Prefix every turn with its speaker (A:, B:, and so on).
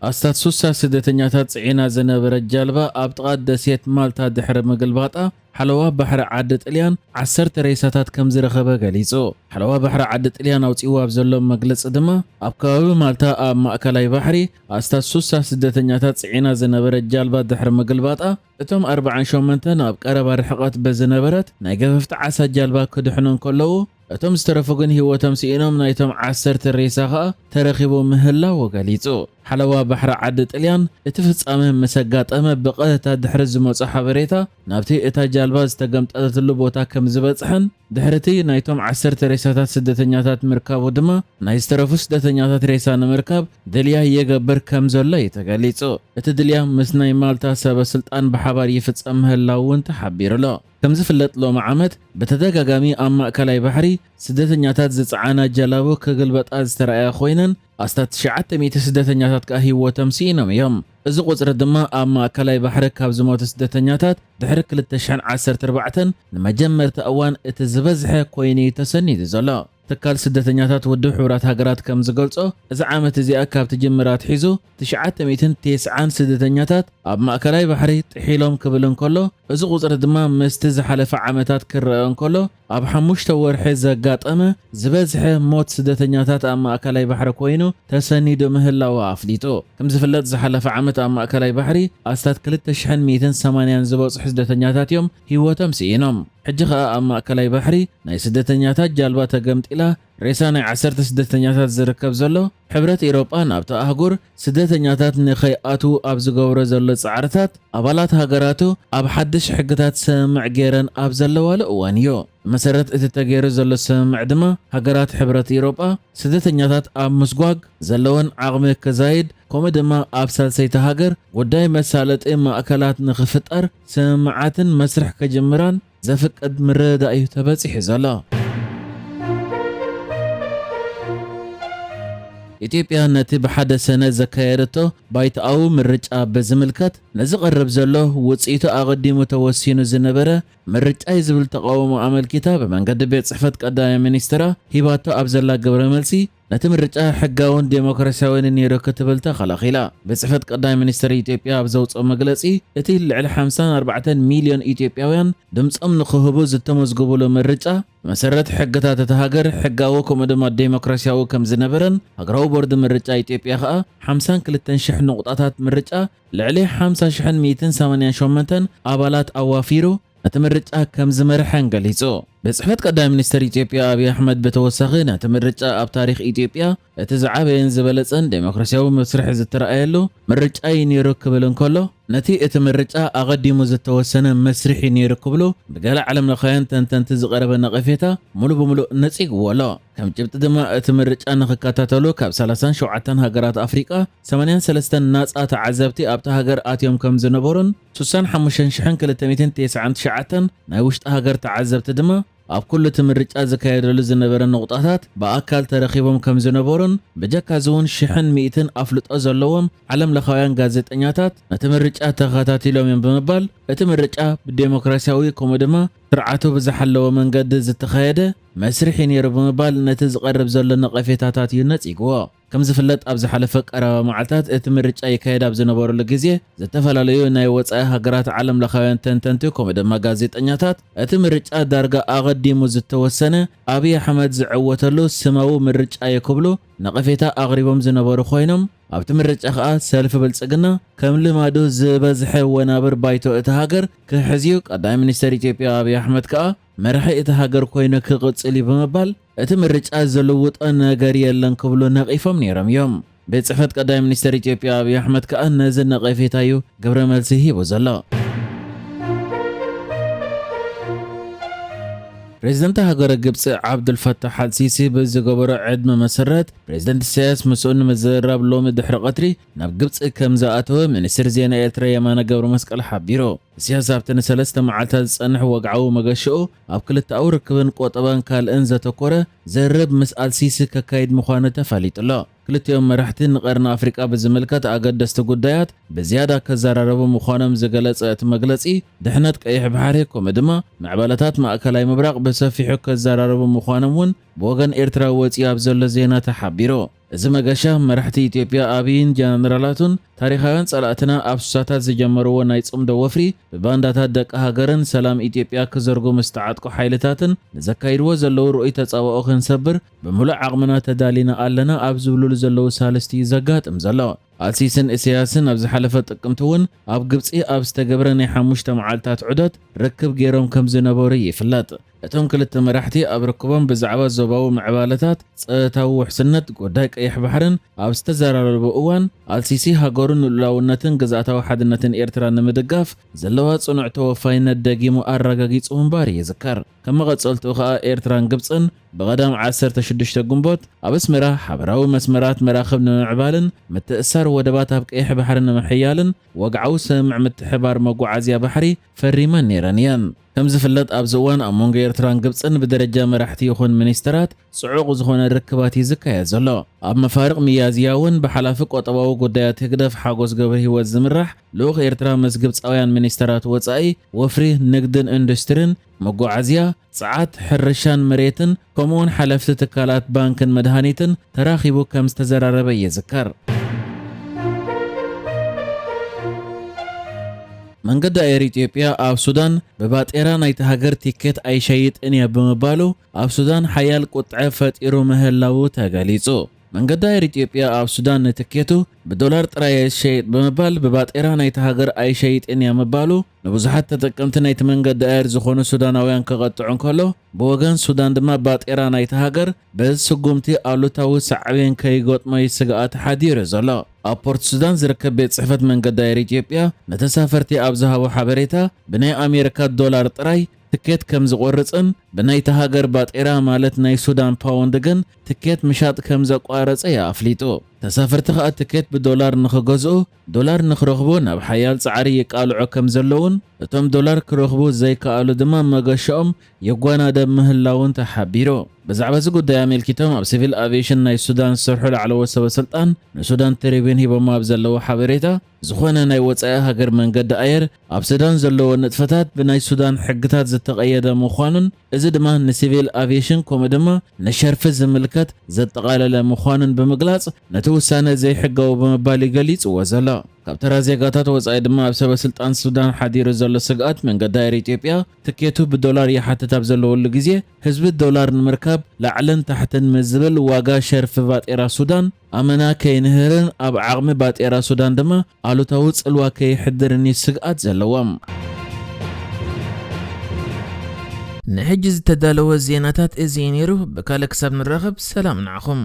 A: ኣስታት ሱሳ ስደተኛታት ጽዒና ዝነበረት ጃልባ ኣብ ጥቓ ደሴት ማልታ ድሕሪ ምግልባጣ ሓለዋ ባሕሪ ዓዲ ጣልያን 10 ሬሳታት ከም ዝረኸበ ገሊጹ። ሓለዋ ባሕሪ ዓዲ ጣልያን ኣውፂኡ ኣብ ዘሎ መግለጺ ድማ ኣብ ከባቢ ማልታ ኣብ ማእከላይ ባሕሪ ኣስታት ሱሳ ስደተኛታት ጽዒና ዝነበረት ጃልባ ድሕሪ ምግልባጣ እቶም 48 ኣብ ቀረባ ርሕቐት በዝነበረት ናይ ገፈፍቲ ዓሳ ጃልባ ክድሕኑ ከለዉ እቶም ዝተረፉ ግን ህይወቶም ሲኢኖም ናይቶም 10 ሬሳ ኸኣ ተረኺቡ ምህላው ገሊጹ። ሓለዋ ባሕሪ ዓዲ ጣልያን እቲ ፍጻመ ምስ ኣጋጠመ ብቐጥታ ድሕሪ ዝመጹ ሓበሬታ ናብቲ እታ ጃልባ ዝተገምጠተሉ ቦታ ከም ዝበጽሐን ድሕርቲ ናይቶም 10 ሬሳታት ስደተኛታት ምርካቡ ድማ ናይ ዝተረፉ ስደተኛታት ሬሳ ንምርካብ ድልያ ይገብር ከም ዘሎ ተገሊጹ። እቲ ድልያ ምስ ናይ ማልታ ሰበስልጣን ብሓባር ይፍጸም ምህላው እውን ተሓቢሩ ኣሎ። ከም ዝፍለጥ ሎሚ ዓመት በተደጋጋሚ ኣብ ማእከላይ ባሕሪ ስደተኛታት ዝጸዓና ጀላቡ ክግልበጣ ዝተረኣያ ኮይነን ኣስታት 900 ስደተኛታት ከ ህይወቶም ሲኢኖም እዮም። እዚ ቁጽሪ ድማ ኣብ ማእከላይ ባሕሪ ካብ ዝሞቱ ስደተኛታት ድሕሪ 2014 ንመጀመርታ እዋን እቲ ዝበዝሐ ኮይኑ ተሰኒዱ ዘሎ። ትካል ስደተኛታት ውድብ ሕብራት ሃገራት ከም ዝገልጾ እዚ ዓመት እዚኣ ካብቲ ጅምራት ሒዙ 990 ስደተኛታት ኣብ ማእከላይ ባሕሪ ጥሒሎም ክብል እንከሎ እዚ ቁጽሪ ድማ ምስቲ ዝሓለፈ ዓመታት ክረአ እንከሎ ኣብ 5 ወርሒ ዘጋጠመ ዝበዝሐ ሞት ስደተኛታት ኣብ ማእከላይ ባሕሪ ኮይኑ ተሰኒዱ ምህላው ኣፍሊጡ። ከም ዝፍለጥ ዝሓለፈ ዓመት ኣብ ማእከላይ ባሕሪ ኣስታት 2180 ዝበጽሑ ስደተኛታት እዮም ህይወቶም ሲኢኖም። ሕጂ ኸኣ ኣብ ማእከላይ ባሕሪ ናይ ስደተኛታት ጃልባ ተገምጢላ ሬሳ ናይ 10 ስደተኛታት ዝርከብ ዘሎ ሕብረት ኤውሮጳ ናብቲ ኣህጉር ስደተኛታት ንኸይኣትዉ ኣብ ዝገብሮ ዘሎ ጻዕርታት ኣባላት ሃገራቱ ኣብ ሓድሽ ሕግታት ስምምዕ ገይረን ኣብ ዘለዋሉ እዋን እዩ። መሰረት እቲ ተገይሩ ዘሎ ስምምዕ ድማ ሃገራት ሕብረት ኤውሮጳ ስደተኛታት ኣብ ምስጓግ ዘለወን ዓቕሚ ክዛይድ ከምኡ ድማ ኣብ ሳልሰይቲ ሃገር ጉዳይ መሳለጢ ማእከላት ንኽፍጠር ስምምዓትን መስርሕ ከጅምራን ዘፍቅድ ምርዳእ እዩ ተበጺሑ ዘሎ። ኢትዮጵያ ነቲ ብሓደ ሰነድ ዘካየደቶ ባይተኣዊ ምርጫ በዝምልከት ነዚ ቀረብ ዘሎ ውጽኢቱ ኣቐዲሙ ተወሲኑ ዝነበረ ምርጫ ዝብል ተቃውሞ ኣመልኪታ ብመንገዲ ቤት ጽሕፈት ቀዳማይ ሚኒስትራ ሂባቶ ኣብ ዘላ ግብረ መልሲ ነቲ ምርጫ ሕጋውን ዴሞክራሲያውን ነይሩ ክትብል ተኸላኺላ። ብጽሕፈት ቀዳማይ ሚኒስትር ኢትዮጵያ ኣብ ዘውፅኦ መግለጺ እቲ ልዕሊ 54 ሚልዮን ኢትዮጵያውያን ድምፆም ንኽህቡ ዝተመዝገበሉ ምርጫ መሰረት ሕግታት እቲ ሃገር ሕጋዊ ከምኡ ድማ ዴሞክራሲያዊ ከም ዝነበረን ሃገራዊ ቦርድ ምርጫ ኢትዮጵያ ኸኣ 52,000 ነቑጣታት ምርጫ ልዕሊ 50,188 ኣባላት ኣዋፊሩ ነቲ ምርጫ ከም ዝመርሐን ገሊጹ። ብጽሕፈት ቀዳማይ ሚኒስትር ኢትዮጵያ ኣብይ ኣሕመድ ብተወሳኺ ነቲ ምርጫ ኣብ ታሪኽ ኢትዮጵያ እቲ ዝዓበየን ዝበለጸን ዴሞክራሲያዊ መስርሕ ዝተረኣየሉ ምርጫ ነይሩ ክብል እንከሎ ነቲ እቲ ምርጫ ኣቐዲሙ ዝተወሰነ መስርሕ ነይሩ ክብሉ ብገለ ዓለም ለኻያን ተንተንቲ ዝቐረበ ነቐፌታ ሙሉ ብምሉእ ነጺግዎ ኣሎ። ከም ጭብጢ ድማ እቲ ምርጫ ንኽከታተሉ ካብ 37 ሃገራት ኣፍሪቃ 83 ናጻ ተዓዘብቲ ኣብቲ ሃገር ኣትዮም ከም ዝነበሩን 65,299 ናይ ውሽጢ ሃገር ተዓዘብቲ ድማ ኣብ ኩሉ እቲ ምርጫ ዝካየደሉ ዝነበረ ነቑጣታት ብኣካል ተረኺቦም ከም ዝነበሩን ብጀካዚ እውን 100 ኣፍልጦ ዘለዎም ዓለም ለኻውያን ጋዜጠኛታት ነቲ ምርጫ ተኸታቲሎም እዮም ብምባል እቲ ምርጫ ብዴሞክራሲያዊ ከምኡ ድማ ስርዓቱ ብዝሓለወ መንገዲ ዝተኻየደ መስርሕ ነይሩ ብምባል ነቲ ዝቐርብ ዘሎ ነቐፌታታት እዩ ነጺግዎ። ከም ዝፍለጥ ኣብ ዝሓለፈ ቀረባ መዓልታት እቲ ምርጫ ይካየድ ኣብ ዝነበረሉ ግዜ ዝተፈላለዩ ናይ ወጻኢ ሃገራት ዓለም ለኻውያን ተንተንቲ ከምኡ ድማ ጋዜጠኛታት እቲ ምርጫ ዳርጋ ኣቐዲሙ ዝተወሰነ ኣብይ ኣሕመድ ዝዕወተሉ ስማዊ ምርጫ ይክብሉ ነቐፌታ ኣቕሪቦም ዝነበሩ ኮይኖም ኣብቲ ምርጫ ኸኣ ሰልፊ ብልጽግና ከም ልማዱ ዝበዝሐ ወናብር ባይቶ እቲ ሃገር ክሕዝዩ ቀዳማይ ሚኒስትር ኢትዮጵያ ኣብይ ኣሕመድ ከኣ መራሒ እቲ ሃገር ኮይኑ ክቕጽል ብምባል እቲ ምርጫ ዝልውጦ ነገር የለን ክብሉ ነቒፎም ነይሮም እዮም። ብጽሕፈት ቀዳማይ ሚኒስትር ኢትዮጵያ ኣብይ ኣሕመድ ከኣ ነዚ ነቐፌታ እዩ ግብረ መልሲ ሂቡ ዘሎ። ፕሬዝደንት ሃገረ ግብፂ ዓብዱልፈታሕ አልሲሲ ብዝገበሮ ዕድመ መሰረት ፕሬዝደንት ኢሳያስ ምስኡ ንምዝራብ ሎሚ ድሕሪ ቀትሪ ናብ ግብፂ ከም ዝኣተወ ሚኒስትር ዜና ኤርትራ የማነ ገብረ መስቀል ሓቢሩ። ኢሳያስ ኣብቲ ንሰለስተ መዓልታት ዝጸንሕ ወግዓዊ መገሽኡ ኣብ ክልተኣዊ ርክብን ቆጠባን ካልእን ዘተኮረ ዘርብ ምስ አልሲሲ ከካይድ ምዃኑ ተፈሊጡሎ። ክልቲኦም መራሕቲ ንቀርኒ ኣፍሪቃ ብዝምልከት ኣገደስቲ ጉዳያት ብዝያዳ ከዘራረቡ ምዃኖም ዝገለጸ እቲ መግለጺ ድሕነት ቀይሕ ባሕሪ ከምኡ ድማ ምዕባለታት ማእከላይ ምብራቕ ብሰፊሑ ከዘራረቡ ምዃኖም እውን ብወገን ኤርትራ ወፂኡ ኣብ ዘሎ ዜና ተሓቢሩ። እዚ መገሻ መራሕቲ ኢትዮጵያ አብይን ጀነራላቱን ታሪኻውያን ጸላእትና ኣብ ሱሳታት ዝጀመርዎ ናይ ጽምዶ ወፍሪ ብባንዳታት ደቂ ሃገርን ሰላም ኢትዮጵያ ክዘርጉ ምስተዓጥቁ ሓይልታትን ንዘካይድዎ ዘለዉ ርኡይ ተጻብኦ ክንሰብር ብምሉእ ዓቕምና ተዳሊና ኣለና ኣብ ዝብልሉ ዘለዉ ሳልስቲ ዘጋጥም ዘሎ አልሲስን ኢሳያስን ኣብ ዝሓለፈ ጥቅምቲ እውን ኣብ ግብፂ ኣብ ዝተገብረ ናይ 5 መዓልታት ዑደት ርክብ ገይሮም ከም ዝነበሩ ይፍለጥ። እቶም ክልተ መራሕቲ ኣብ ርክቦም ብዛዕባ ዞባዊ ምዕባለታት ፀጥታዊ ውሕስነት ጉዳይ ቀይሕ ባሕርን ኣብ ዝተዘራረቡ እዋን አልሲሲ ሃገሩን ልኡላውነትን ግዝኣታዊ ሓድነትን ኤርትራ ንምድጋፍ ዘለዋ ጽኑዕ ተወፋይነት ደጊሙ ኣረጋጊጹ እምበር ይዝከር። ከም መቐጸልቱ ከዓ ኤርትራን ግብፅን ብቐዳም 16 ግንቦት ኣብ ኣስመራ ሓበራዊ መስመራት መራኸብ ንምዕባልን ምትእሳር ወደባት ኣብ ቀይሕ ባሕሪ ንምሕያልን ወግዓዊ ስምምዕ ምትሕባር መጓዓዝያ ባሕሪ ፈሪመን ነይረን እየን። ከም ዝፍለጥ ኣብዚ እዋን ኣብ መንጎ ኤርትራን ግብፅን ብደረጃ መራሕቲ ይኹን ሚኒስትራት ጽዑቕ ዝኾነ ርክባት ይዝካየድ ዘሎ። ኣብ መፋርቕ ሚያዝያ እውን ብሓላፊ ቆጠባዊ ጉዳያት ህግደፍ ሓጎስ ገብረ ህይወት ዝምራሕ ልኡኽ ኤርትራ ምስ ግብፃውያን ሚኒስትራት ወፃኢ ወፍሪ ንግድን ኢንዱስትሪን መጓዓዝያ ጸዓት ሕርሻን መሬትን ከምኡውን ሓለፍቲ ትካላት ባንክን መድሃኒትን ተራኺቡ ከም ዝተዘራረበ ይዝከር። መንገዲ ኣየር ኢትዮጵያ ኣብ ሱዳን በባጤራ ናይቲ ሃገር ቲኬት ኣይሸይጥን እያ ብምባሉ ኣብ ሱዳን ሓያል ቁጥዐ ፈጢሩ ምህላው ተገሊጹ። መንገዲ ኣየር ኢትዮጵያ ኣብ ሱዳን ንትኬቱ ብዶላር ጥራይ ይሸይጥ ብምባል በባጤራ ናይቲ ሃገር ኣይሸይጥን እያ ምባሉ ንብዙሓት ተጠቀምቲ ናይቲ መንገዲ ኣየር ዝኾኑ ሱዳናውያን ክቐጥዑ እንከሎ ብወገን ሱዳን ድማ ባጤራ ናይቲ ሃገር በስጉምቲ ኣሉታዊ ሳዕቤን ከይገጥሞ ስግኣት ሓዲሩ ዘሎ። ኣብ ፖርት ሱዳን ዝርከብ ቤት ጽሕፈት መንገዲ ኣየር ኢትዮጵያ ነተሳፈርቲ ኣብ ዝሃቦ ሓበሬታ ብናይ ኣሜሪካ ዶላር ጥራይ ትኬት ከም ዝቆርጽን ብናይቲ ሃገር ባጤራ ማለት ናይ ሱዳን ፓውንድ ግን ትኬት ምሻጥ ከም ዘቋረጸ ኣፍሊጡ። ተሳፈርቲ ከዓ ትኬት ብዶላር ንኽገዝኡ ዶላር ንኽረኽቡ ናብ ሓያል ጻዕሪ ይቃልዑ ከም ዘለውን እቶም ዶላር ክረኽቡ ዘይከኣሉ ድማ መገሻኦም የጓናደብ ምህላውን ተሓቢሩ። ብዛዕባ እዚ ጉዳይ ኣመልኪቶም ኣብ ሲቪል ኣቪዬሽን ናይ ሱዳን ዝሰርሑ ላዕለዎት ሰበስልጣን ንሱዳን ቴሌቪዥን ሂቦም ኣብ ዘለዎ ሓበሬታ ዝኾነ ናይ ወፃኢ ሃገር መንገዲ ኣየር ኣብ ሱዳን ዘለዎ ንጥፈታት ብናይ ሱዳን ሕግታት ዝተቐየደ ምዃኑን እዚ ድማ ንሲቪል ኣቪዬሽን ከምኡ ድማ ንሸርፊ ዝምልከት ዘጠቓለለ ምዃኑን ብምግላጽ ነቲ ውሳነ ዘይሕጋዊ ብምባል ይገሊጽዎ ዘሎ። ካብ ተራ ዜጋታት ወፃኢ ድማ ኣብ ሰበስልጣን ሱዳን ሓዲሩ ዘሎ ስግኣት መንገዲ ኣየር ኢትዮጵያ ትኬቱ ብዶላር ይሓትት ኣብ ዘለወሉ ግዜ ህዝቢ ዶላር ንምርካብ ላዕልን ታሕትን ምዝብል ዋጋ ሸርፊ ባጤራ ሱዳን ኣመና ከይንህርን ኣብ ዓቕሚ ባጤራ ሱዳን ድማ ኣሉታዊ ጽልዋ ከይሕድርን ስግኣት ዘለዎም።
B: ንሕጂ ዝተዳለወ ዜናታት እዚ ነይሩ። ብካልእ ክሳብ ንራኸብ ሰላም ንዓኹም።